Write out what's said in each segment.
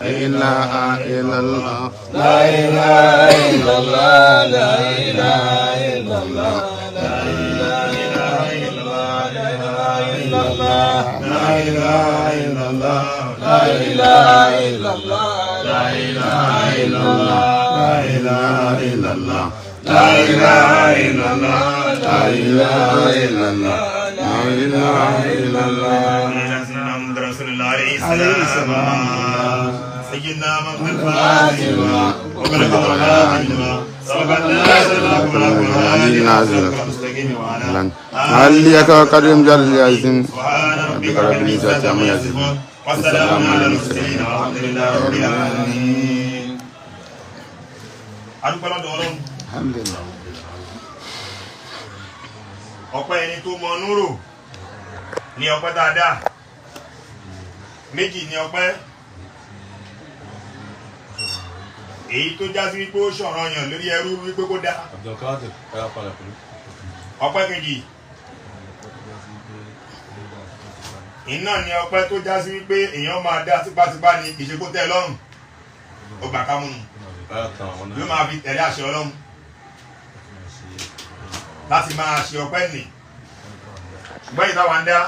إله إلا الله لا إله إلا الله لا إله إلا الله لا إله إلا الله لا إله إلا الله لا إله إلا الله لا إله إلا الله لا إله إلا الله لا إله إلا الله لا إله إلا الله لا إله إلا الله محمد رسول الله عليه السلام سيدنا محمد فاطمة وبلغ الله سبحان عليك وكريم جل ياسين ربك رب العزة عما يصفون والسلام على المرسلين والحمد لله رب العالمين. adúpẹ́ lọ́dọ̀ Ọlọ́run. alhamdulillah. ọpẹ́ ẹni tó mọ núrò ní ọpẹ́ dáadáa méjì ní ọpẹ́ èyí tó já sí wípé ó ṣọ̀rọ̀ yàn lórí ẹrú wípé kó dá ọpẹ́ kejì iná ni ọpẹ́ tó já sí wípé èèyàn máa dá tipátipá ní kìí ṣe kó tẹ́ lọ́rùn ó gbà ká múnu yóò máa fi tẹ̀lé àṣẹ Ọlọ́run láti máa ṣe ọpẹ́ nì ṣùgbọ́n ìta wà ń dá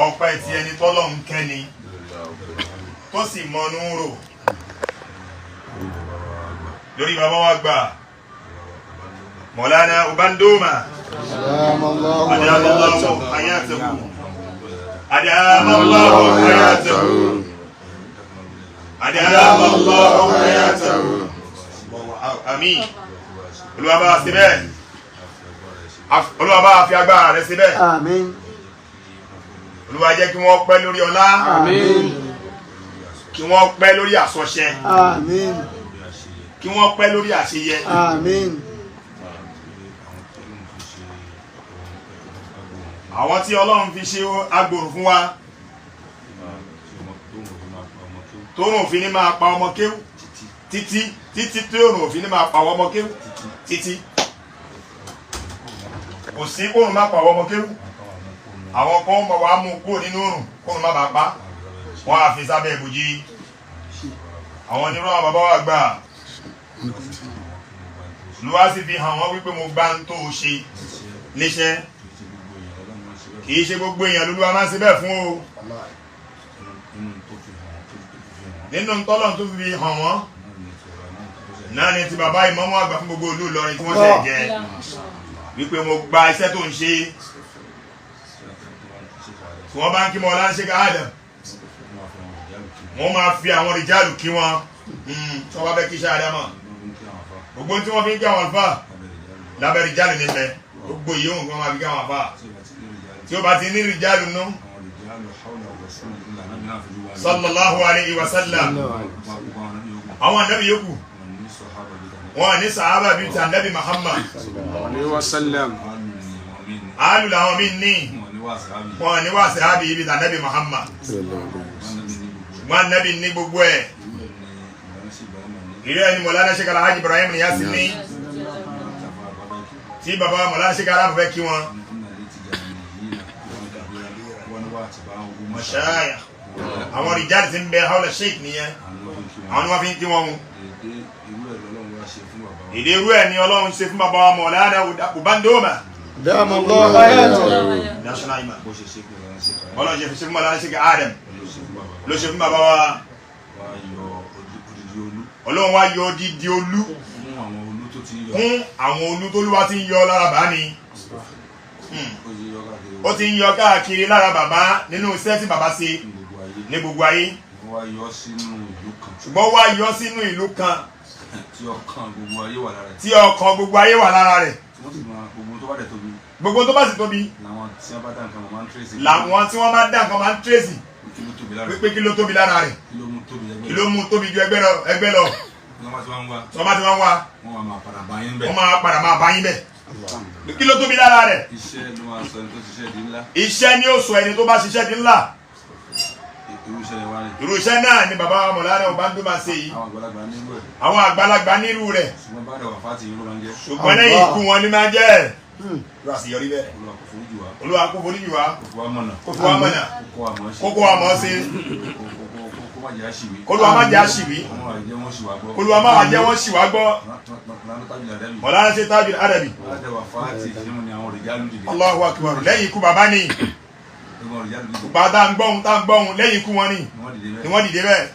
ọpẹ́ tí ẹni tọ́lọ́run kẹ́ni tó sì mọnú rò lórí bàbá wa gbà Mọ̀lánà Ubandoma adamallahu hayatahu adamallahu hayatahu adamallahu hayatahu àmín. Olúwa bá ṣe bẹ́ẹ̀ Olúwa bá fi agbára rẹ̀ ṣe bẹ́ẹ̀ àmín. Olúwa jẹ́ kí wọ́n pẹ́ lórí ọlá àmín. kí wọ́n pẹ́ lórí àsọṣẹ àmín. kí wọ́n pẹ́ lórí àṣeyẹ àmín. àwọn tí Ọlọ́run fi ṣe agbòrò fún wa tóòrùn òfin ní máa pa ọmọ kéwú títí tí tóòrùn òfin ní máa pa ọmọ kéwú títí kò sí kóòrùn má pa ọmọ kéwú àwọn kan mọ̀ wá mú kúrò nínú òrùn kóòrùn má bàa pa wọ́n á fi sábẹ́ ìbòjì àwọn onírọ̀ àwọn bàbá wa gbà lùwá sì fi hàn wọ́n wípé mo gbá ń tó o ṣe níṣẹ́ kìí ṣe gbogbo èèyàn lóluwà máa ń ṣe bẹ́ẹ̀ fún o nínú tọ́lọ̀ tó fi hàn wọ́n náà ni ti bàbá ìmámù àgbà fún gbogbo ìlú Ìlọrin tí wọ́n ṣe jẹ́ wípé mo gba iṣẹ́ tó ń ṣe tí wọ́n bá ń kí mọ́ ọlá ń ṣe káàdà wọ́n máa fi àwọn rìjálù kí wọn tí wọ́n bá fẹ́ kí iṣẹ́ àdámọ̀ gbogbo tí wọ́n fi ń kí àwọn àlùfáà lábẹ́ rìjálù nífẹ̀ẹ́ gbogbo yìí òun kí wọ́n máa fi kí àwọn àlùfáà tí ó bá ti ní rìjálù nú sallallahu alayhi wa sallam àwọn ànábì yòókù wọn ní sàhábà bíi ti ànábì Muhammad alayhi wa sallam àálù làwọn mí ní wọn ní wà sàhábì bíi ti ànábì Muhammad wọn ànábì ní gbogbo ẹ̀ ìrẹ́ ni Mọ̀lánà Sheikh Alhaji Ibrahim Niyasi ní tí bàbá Mọ̀lánà Sheikh Alhaji fẹ́ kí wọn mọ̀ṣáyà àwọn rìjáde ti ń bẹ haúlẹ̀ sheik nìyẹn àwọn ni wọ́n fi ń kí wọn hun èdè irú ẹ̀ ni Ọlọ́run ṣe fún bàbá Mọ̀lánà Ubandoma damallahu hayatahu national imam Ọlọ́run ṣe fún Mọ̀lánà Sheikh Adam ló ṣe fún bàbá wa Ọlọ́run wá yọ dídí olú fún àwọn olú tó lúwa ti ń yọ lára bá ní ó ti ń yọ káàkiri lára bàbá nínú iṣẹ́ tí bàbá ṣe ní gbogbo ayé ṣùgbọ́n wá yọ sínú ìlú kan tí ọkàn gbogbo ayé wà lára rẹ̀ gbogbo tó bá sì tóbi làwọn tí wọ́n bá dá nǹkan máa ń tírèsì pé kí ló tóbi lára rẹ̀ kí ló mú tóbi ju ẹgbẹ́ lọ tí wọ́n bá ti wá ń wá wọ́n máa padà máa bá yín bẹ̀ kí ló tóbi lára rẹ̀ iṣẹ́ ni ó sọ ẹni tó bá ṣiṣẹ́ di ńlá irú iṣẹ́ náà ni bàbá Mọ̀lánà Ubandoma ṣe yìí àwọn àgbàlagbà nírú rẹ̀ ṣùgbọ́n lẹ́yìn ikú wọn ni máa jẹ́ àṣeyọrí bẹ́ẹ̀ Olúwa kó foríjì wá kó fi wá mọ̀nà kókó wa mọ̀ ṣe kólúwa má jẹ́ àṣìwí kólúwa má jẹ́ wọ́n ṣì wá gbọ́ Mọ̀lánà ṣe Tajul Adabi Allahu Akbar lẹ́yìn ikú bàbá ni bàbá tá ń gbọ́hun lẹ́yìn ikú wọn ni wọ́n dìde bẹ́ẹ̀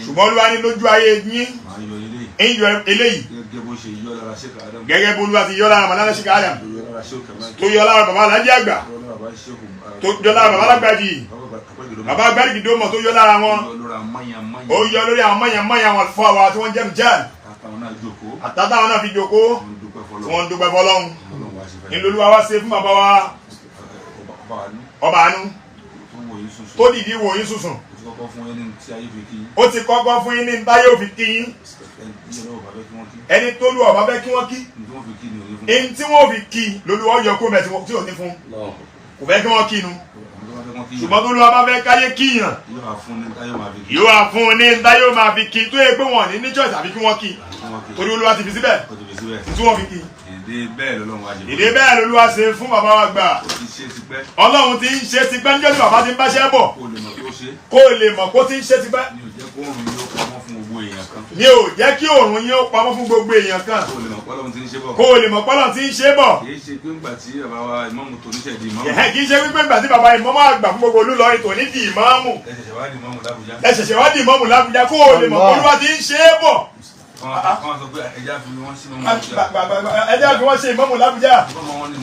ṣùgbọ́n Olúwa ní lójú ayé yín ń yọ eléyìí gẹ́gẹ́ bó Olúwa ti yọ lára Mọ̀lánà Sheikh Adam tó yọ lára bàbá alájẹ́ àgbà tó yọ lára bàbá alágbàjì bàbá agbárígì dómọ̀ tó yọ lára wọn ó yọ lórí àwọn mọ̀yàn wọn fún àwa tí wọ́n jẹ́ jáde àtàtàwọn náà fi jòkó tí wọ́n ń dúpẹ́ fọlọ́hun nílò Olúwa wá ṣe fún bàbá wa ọba àánú tó dìdí wò yín sùsùn ó ti kọ́kọ́ fún yín ní táyé òfin kí yín ẹni tó lù ọ̀bá fẹ́ kí wọ́n kí ẹni tí wọ́n fi kí lolúwa yọ kó mẹ́ tí ò ní fún kò fẹ́ kí wọ́n kí nu ṣùgbọ́n tó lùwà bá fẹ́ káyé kíyàn yóò wà fún ní táyé ò máa fi kí tó yẹ pé wọ́n ní ní choice àbí kí wọ́n kí torí Olúwa ti fi síbẹ̀ tí wọ́n fi kí ìdí bẹ́ẹ̀ lolúwa ṣe fún bàbá wa gbà Ọlọ́run ti ń ṣe tipẹ́ níjọ́ tí bàbá ti ń báṣẹ́ bọ̀ kó lè mọ̀ kó ti ń ṣe tipẹ́ ni ò jẹ́ kí òòrùn yín ó pamọ́ fún gbogbo èèyàn kan kó lè mọ̀ pọ́lọ̀ tí ń ṣe bọ̀ kì í ṣe pé ìgbà tí bàbá ìmáàmù àgbà fún gbogbo Olúlọrin tòní di ìmáàmù ẹ ṣẹ̀ṣẹ̀ wá di ìmáàmù l'Ábújá kó lè mọ̀ Olúwa ti ń ṣe bọ̀ ẹjá fi wọ́n ṣe ìmáàmù l'Ábújá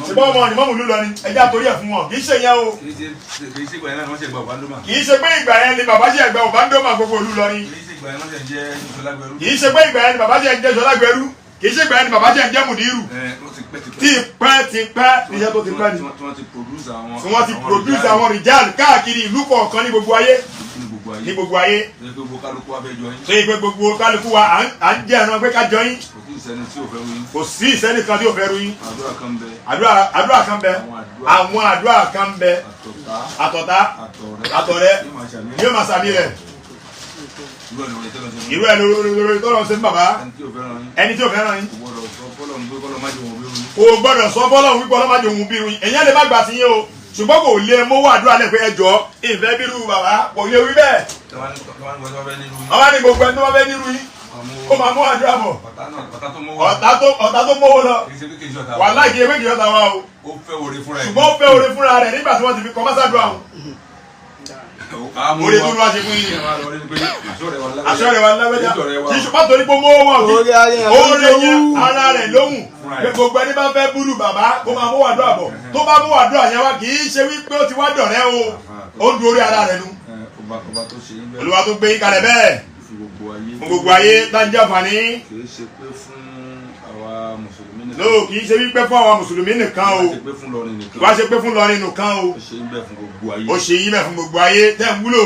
ṣùgbọ́n ọmọ ìmáàmù Olúlọrin ẹjá torí ẹ̀ fún wọn kì í ṣe yẹn o kì í ṣe pé ìgbà yẹn ni bàbá ṣe ẹgbẹ́ Ọbándọ́mà gbogbo Olúlọrin kì í ṣe pé ìgbà yẹn ni bàbá ṣe ń jẹ́ Ṣọlágbẹrú kì í ṣe ìgbà yẹn ni bàbá ṣe ń jẹ́ Mùdírù ti pẹ́ níṣẹ́ tó ti pẹ́ ni tí wọ́n ti produce àwọn rìjáàlì káàkiri ìlú kọ̀ọ̀kan ní gbogbo ayé tó yẹ pé gbogbo kálukú wa à ń jẹ́ ẹ̀rọ pé ká jọ yín kò sí ìsẹ́ni kan tí ò fẹ́ ru yín àdúrà kan bẹ àwọn àdúrà kan bẹ àtọ̀tá àtọ̀rẹ́ yóò máa sàmì rẹ̀ irú ẹ̀ lórí tọ́lọ̀ ṣe ń bàbá ẹni tí ò fẹ́ràn yín kò gbọ́dọ̀ sọ fọ́lọ́run wípé ọlọ́mọdé òun bí irun ẹ̀yẹ́ lè má gbà sí yín o ṣùgbọ́n kò lè mówó àdúrà lẹ́ pé ẹjọ́ ìfẹ́ bírú bàbá kò lè wí bẹ́ẹ̀ ọba ní gbogbo ẹni tó bá fẹ́ nírú yín ó máa mú àdúrà bọ̀ ọ̀tá tó mówó lọ wà láìkí ewé kìí ọ̀tá wa o ṣùgbọ́n ó fẹ́ oore fúnra rẹ̀ nígbà tí wọ́n ti fi kọ́ mọ́sádùn àwọn orí tó lọ́wọ́ ṣe fún yín aṣọ rẹ̀ wà lábẹ́já kì í ṣùgbọ́n torí pé mówó wọn kí oore yẹn ara rẹ̀ lóhùn gbogbo ẹni bá fẹ́ búrú bàbá kó máa mú àdúrà bọ̀ tó bá mú àdúrà yẹn wá kì í ṣe wípé ó ti wá dọ̀rẹ́ o ó ń du orí ara rẹ̀ nu Olúwa tó gbé yín kalẹ̀ bẹ́ẹ̀ fún gbogbo ayé tá ń jẹ́ àǹfààní no kì í ṣe wípé fún àwọn mùsùlùmí nìkan o wá ṣe pé fún lọrin nìkan o ó ṣe yín bẹ́ẹ̀ fún gbogbo ayé tẹ́ ń wúlò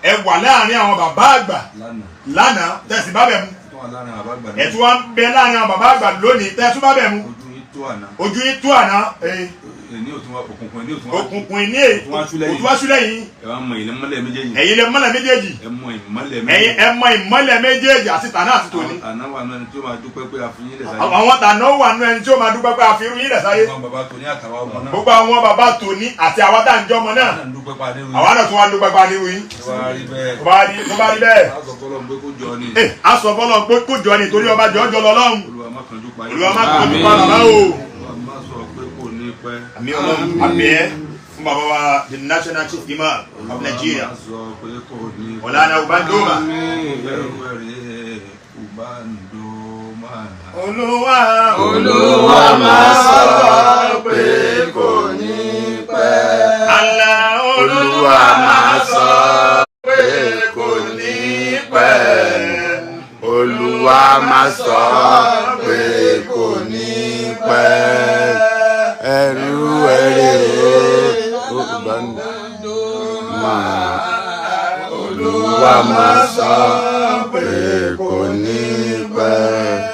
ẹ wà láàrin àwọn bàbá àgbà lánàá tẹ̀sí bá bẹ̀ mu ẹ tún wá ń bẹ láàrin àwọn bàbá àgbà lónìí tẹ́ tún bá bẹ̀ mu ojú yín tó àná òkùnkùn ìní òtúwásúlẹ̀ yìí ẹ̀yin lè mọ́lẹ̀ méjèèjì ẹ̀yin ẹ mọ ìmọ́lẹ̀ méjèèjì àti tàná àti tòní àwọn tàná wà nínú ẹni tí ó máa dúpẹ́ pé a fi irú yín lẹ̀ sáyé gbogbo àwọn bàbá tòní àti àwa tá à ń jọ ọmọ náà àwa náà tún wá dúpẹ́ pa nírú yín tó bá rí bẹ́ẹ̀ a sọ fọlọ́ pé kó jọ ni torí ọba jọjọ lọ́lọ́run Olúwa má kọjú pa bàbá o àmì ọlọ́run àmì ẹ́ fún bàbá wa the national chief imam of Nigeria Mọ̀lánà Ọbándọ́mà Olúwa máa sọ pé kò ní pẹ́ Olúwa máa sọ pé kò ní pẹ́ Olúwa máa sọ pé kò ní pẹ́ ẹrú ẹrẹ Ọbándọ́mà Olúwa máa sọ pé kò ní pẹ́.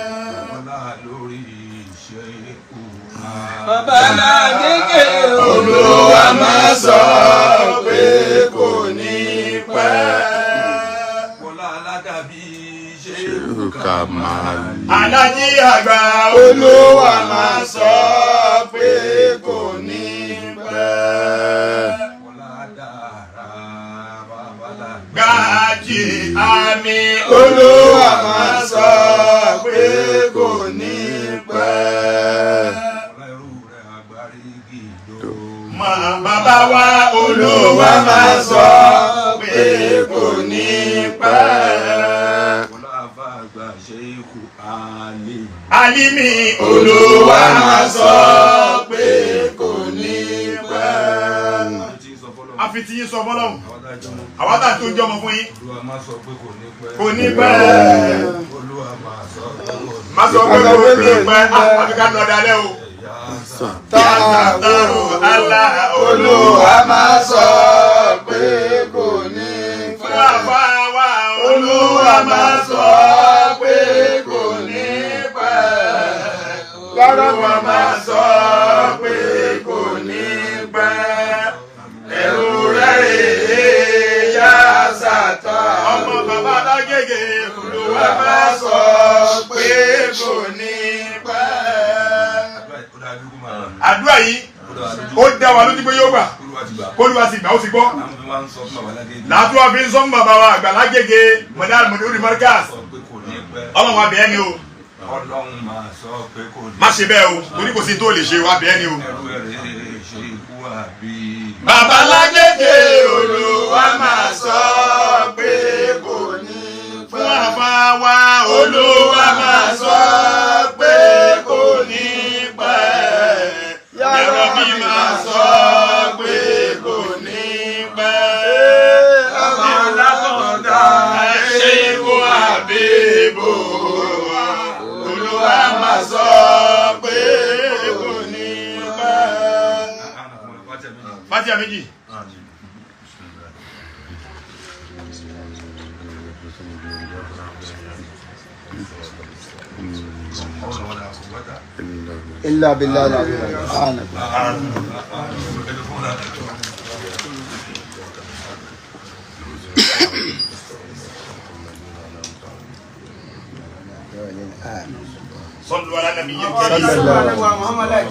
Olúwa máa sọ pé kò ní pẹ́. Alájí àgbà Olúwa máa sọ pé kò ní pẹ́. Gaji àmì Olúwa máa sọ pé kò ní pẹ́. Bàbá wa Olúwa máa sọ pé kò ní pẹ́. Alimi Olúwa máa sọ pé kò ní pẹ́. Àfi tí yín sọ fọ́lọ́hun. Àwọn tá tó ń jọmọ fún yín. Kò ní pẹ́. Má sọ pé kò ní pẹ́. Àfi ká lọ dalẹ́ o. Tààtàrò Allah Olúwa máa sọ pé kò ní pẹ́. Bàbá wa Olúwa máa sọ pé kò ní pẹ́. Olúwa máa sọ pé kò ní pẹ́. Ẹ̀rù rẹ̀ yá sàtọ̀. Ọmọ bàbá lágége Olúwa máa sọ pé kò ní pẹ́. Àdúrà yìí ó dá wa lójú pé yóò gbà. Olúwa sì gbà ó sì gbọ́. Làtú wa fi ń sọ fún bàbá wa àgbà lágége mọ̀dá mọ̀dúrí Markaz. Ọlọ́run abẹ́ ni o. Má ṣe bẹ́ẹ̀ o, torí kò sí tó lè ṣe wa bẹ́ẹ̀ ni o. Bàbá lágége Olúwa máa sọ pé kò ní pẹ́. Bàbá wa Olúwa máa sọ pé kò ní pẹ́. Yàrá mi máa sọ pé kò ní pẹ́. Ọmọ látọ̀dá ṣe ikú àbíbò. Olúwa máa sọ pé kò ní pẹ́. Fatiha méjì. إلا بالله العظيم. صلوا على النبي الكريم. صلى الله عليه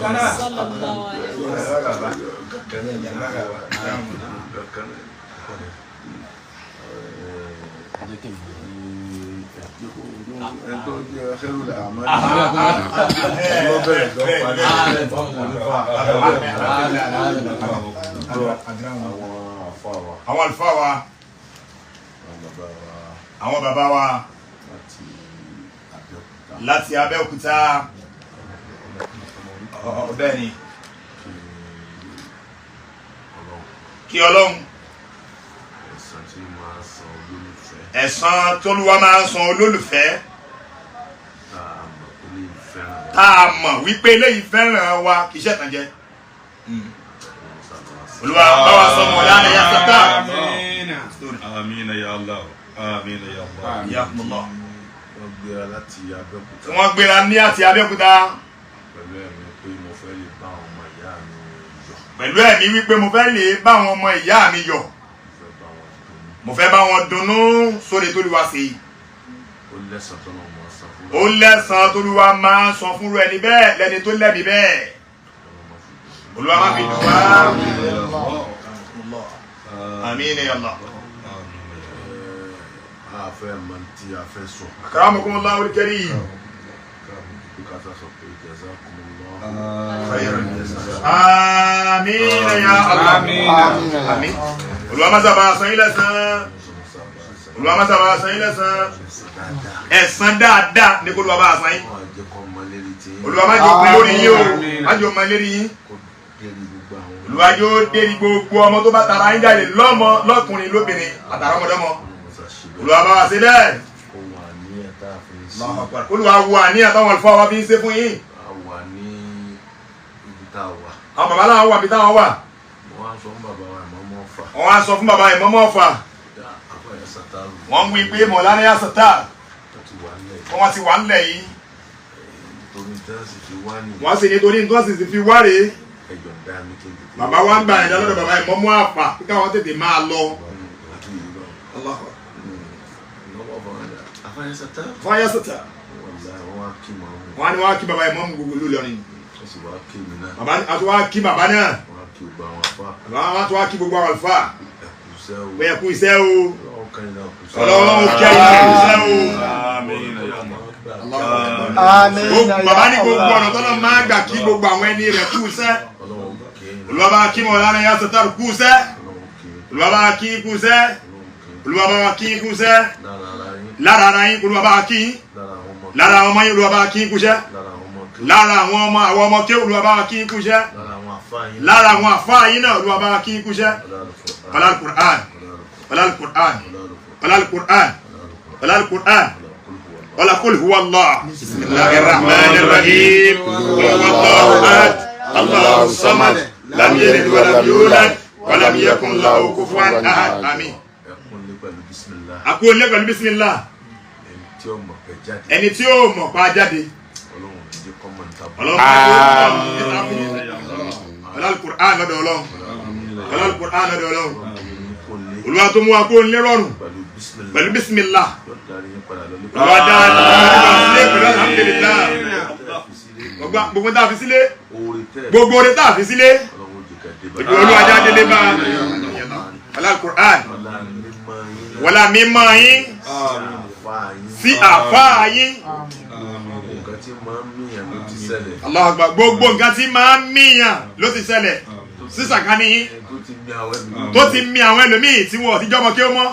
Àwọn àlùfáà wa, àwọn bàbá wa láti Abẹ́òkúta. Bẹ́ẹ̀ ni kí Ọlọ́run ẹ̀san t'Olúwa máa ń san olólùfẹ́ tá a mọ̀ wípé eléyìí fẹ́ràn wa kì í ṣẹ̀tàn jẹ. Olúwa bá wa sọ mọ̀ láàrin ya sọ́tà. Àmín ya Allah. Àmín ya Allah. Yakumullah. Wọ́n gbéra láti Abẹ́òkúta. Wọ́n gbéra ní àti Abẹ́òkúta. Pẹ̀lú ẹ̀mí pé mo fẹ́ lè bá àwọn ọmọ ìyá mi yọ̀. Pẹ̀lú ẹ̀mí wípé mo fẹ́ lè bá àwọn ọmọ ìyá mi yọ̀. Mo fẹ́ bá wọn dunnú sórí t'Olúwa ṣe. Ó lẹ́san t'Olúwa máa ń san fúnru ẹni bẹ́ẹ̀ lẹ́ni tó lẹ́bi bẹ́ẹ̀. Olúwa máa fi dùn wá. Àmín ya Allah. Àfẹ́ máa ń tí a fẹ́ sọ. Akramakumullahu al-karim. Àmín ya Allah. Àmín. Olúwa máa sábà san yín lẹ́san. Olúwa máa sábà san yín lẹ́san. Ẹ̀san dáadáa ní kó Olúwa bá san yín. Olúwa máa jọ pé lórí yín o. Máa jọ máa lérí yín. Olúwa yóò dérí gbogbo ọmọ tó bá tara yín jáde lọ́mọ lọ́kùnrin lóbìnrin àtàrà ọmọdọ́mọ. Olúwa bá wa ṣe bẹ́ẹ̀. Olúwa wo àníyàn táwọn àlùfáà wa fi ń ṣe fún yín. Àwọn bàbá náà wà bí táwọn wà. Wọ́n á sọ fún bàbá Ìmámù Ọ̀fà. Wọ́n ń wí pé Mọ̀lánà yà sọ̀tà. Wọ́n ti wà nílẹ̀ yìí. Wọ́n sì nítorí nǹkan sì fi wá rèé. Bàbá wa ń gba ẹ̀dá lọ́dọ̀ bàbá Ìmámù Ọ̀fà kí káwọn tètè máa lọ. Fáyà sọ̀tà. Wọ́n á ní wọ́n á kí bàbá Ìmámù gbogbo Ìlọrin. Bàbá àti wọ́n á kí bàbá náà. Bàbá wọn tó wá kí gbogbo àwọn àlùfáà. bóyá kú iṣẹ́ o ọlọ́run kẹ́ iná kú iṣẹ́ o. bàbá ní gbogbo ọ̀nà tọ́lọ́ máa gbà kí gbogbo àwọn ẹni rẹ̀ kú iṣẹ́ olùwàbá kí mọ̀ lára yá sọ́tà kú iṣẹ́ olùwàbá kí kú iṣẹ́ olùwàbá kí kú iṣẹ́ lára ara yín olùwàbá kí lára àwọn ọmọ yín olùwàbá kí kú iṣẹ́ lára àwọn ọmọ ké olùwàbá kí kú iṣẹ́ lára àwọn àfáà yín náà olùwàbá kí kú iṣẹ́ ọlá Qur'an ọlá Qur'an ọlá Qur'an ọlá Qur'an ọlá qul huwa Allah bismillahir rahmanir rahim qul huwa Allahu ahad Allahu samad lam yalid wa lam yulad wa lam yakun lahu kufuwan ahad àmín. Àkúnlé pẹ̀lú bismillah ẹni tí ó mọ̀ pa jáde ọlọ́run Qur'an lọ́dọ̀ ọlọ́run ọlọ́run Qur'an lọ́dọ̀ ọlọ́run olúwa tó mú wa kó lé rọrùn pẹ̀lú bismillah olúwa dáadáa pẹ̀lú alhamdulillah gbogbo tá a fi sílé gbogbo orí tá a fi sílé olúwa jáde lé bá ọlọ́run Qur'an wọlá mímọ́ yín sí àfáà yín Allahu Akbar gbogbo nǹkan tí máa ń míyàn ló ti ṣẹlẹ̀ sísàkání yín tó ti mi àwọn ẹlòmíì tí wọn ò ti jọmọ kí ó mọ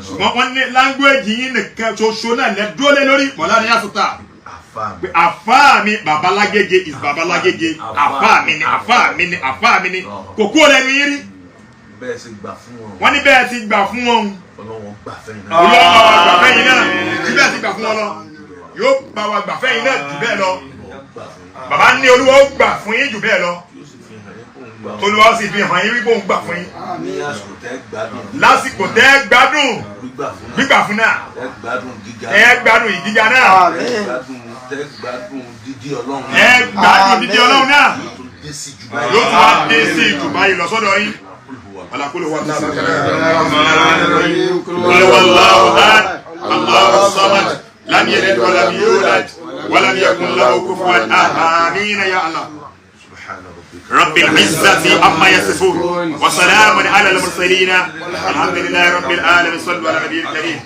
ṣùgbọ́n wọ́n ní láńgbéjì yín nìkan ṣoṣo náà lẹ dúró lé lórí mọ̀lá ní yàtúntà àfáà mi babalágége is babalágége àfáà mi ni àfáà mi ni àfáà mi ni kò kú ọlẹ́nu yín rí wọ́n ní bẹ́ẹ̀ ti gbà fún wọn Ọlọ́run gbà fẹ́yìn náà jù bẹ́ẹ̀ ti gbà fún wọn lọ yóò bá wa gbà fẹ́yìn náà jù bẹ́ẹ̀ lọ bàbá ní Olúwa ó gbà fún yín jù bẹ́ẹ̀ lọ Olúwa ó sì fi hàn yín wípé òun gbà fún yín lásìkò tẹ́ gbádùn gbígbà fún náà ẹ gbádùn ìgíga náà ẹ gbádùn dídí Ọlọ́run náà yóò tún wá dé sí ìjùbá yìí lọ sọ́dọ̀ yín. على كل هو الله أحد الله الصمد لم يلد ولم يولد ولم يكن له كفوا أحد آمين يا الله رب العزة عما يصفون وسلام على المرسلين الحمد لله رب العالمين صلوا على النبي الكريم